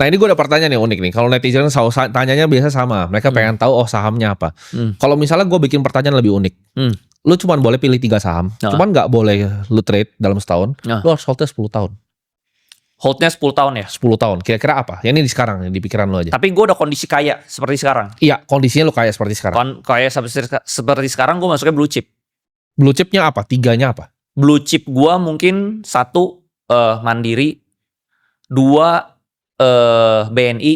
Nah ini gue ada pertanyaan nih unik nih. Kalau netizen tanyanya biasa sama. Mereka pengen tahu sahamnya apa. Kalau misalnya gue bikin pertanyaan lebih unik. Lu cuma boleh pilih 3 saham. Cuman gak boleh lu trade dalam setahun. Lu harus holdnya 10 tahun. Holdnya 10 tahun ya? 10 tahun. Kira-kira apa? Yang ini di sekarang, di pikiran lu aja. Tapi gue udah kondisi kaya seperti sekarang. Iya, kondisinya lu kaya seperti sekarang. Kaya seperti sekarang gue masuknya blue chip. Blue chipnya apa? 3-nya apa? Blue chip gue mungkin 1 Mandiri, 2 BNI,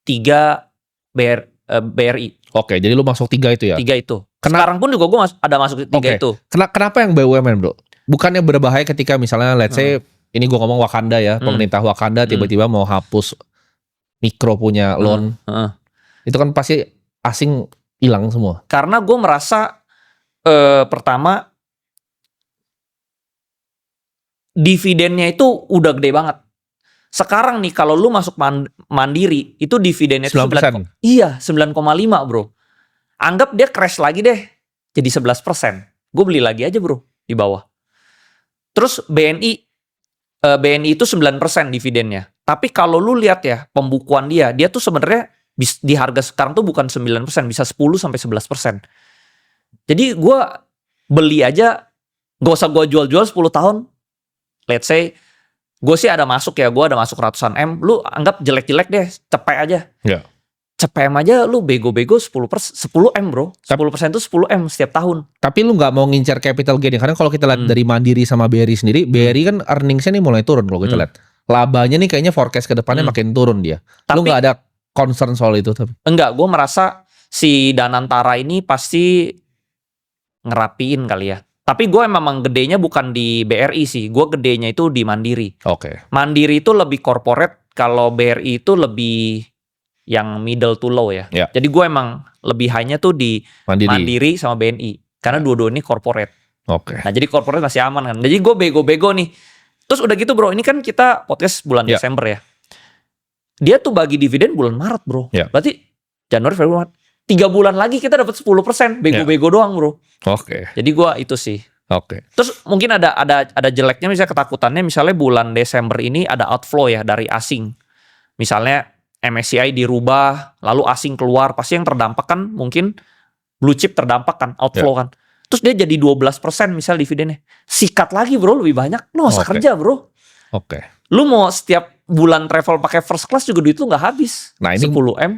3 BRI. Oke, jadi lu masuk 3 itu ya? 3 itu. Sekarang pun juga gue ada masuk 3 itu. Kenapa yang BUMN bro? Bukannya berbahaya ketika misalnya let's say, ini gue ngomong Wakanda ya, pemerintah Wakanda tiba-tiba mau hapus mikro punya loan. Itu kan pasti asing hilang semua. Karena gue merasa pertama dividennya itu udah gede banget. Sekarang nih kalau lu masuk Mandiri itu dividennya 9%. Iya, 9,5 bro. Anggap dia crash lagi deh jadi 11%. Gue beli lagi aja bro di bawah. Terus BNI itu 9% dividennya. Tapi kalau lu lihat ya pembukuan dia tuh sebenarnya di harga sekarang tuh bukan 9%, bisa 10 sampai 11%. Jadi gue beli aja, gak usah gue jual-jual 10 tahun. Let's say gue sih ada masuk ya, gue ada masuk ratusan M. Lu anggap jelek-jelek deh, cepet aja. Ya. Cepet M aja lu bego-bego 10 M bro. 10% itu 10 M setiap tahun. Tapi lu gak mau ngincar capital gain. Karena kalau kita lihat dari Mandiri sama BRI sendiri, BRI kan earningsnya nih mulai turun kalau kita lihat. Labanya nih kayaknya forecast ke depannya makin turun dia. Lu gak ada concern soal itu? Enggak, gue merasa si Danantara ini pasti ngerapiin kali ya. Tapi gue memang gedenya bukan di BRI sih. Gue gedenya itu di Mandiri. Oke. Mandiri itu lebih corporate. Kalau BRI itu lebih yang middle to low ya. Jadi gue emang lebih high-nya tuh di Mandiri sama BNI. Karena dua-dua ini corporate. Oke. Nah jadi corporate masih aman kan. Jadi gue bego-bego nih. Terus udah gitu bro. Ini kan kita podcast bulan Desember ya. Dia tuh bagi dividen bulan Maret bro. Berarti Januari, Februari, 3 bulan lagi kita dapat 10%. Bego-bego doang bro. Oke. Jadi gue itu sih. Oke. Terus mungkin ada jeleknya, misalnya ketakutannya, misalnya bulan Desember ini ada outflow ya dari asing. Misalnya MSCI dirubah, lalu asing keluar, pasti yang terdampak kan mungkin blue chip terdampak kan, outflow kan. Terus dia jadi 12% misal dividennya. Sikat lagi bro, lebih banyak. Lu gak usah kerja bro. Oke. Lu mau setiap bulan travel pakai first class juga duit lu gak habis. Nah ini 10 M.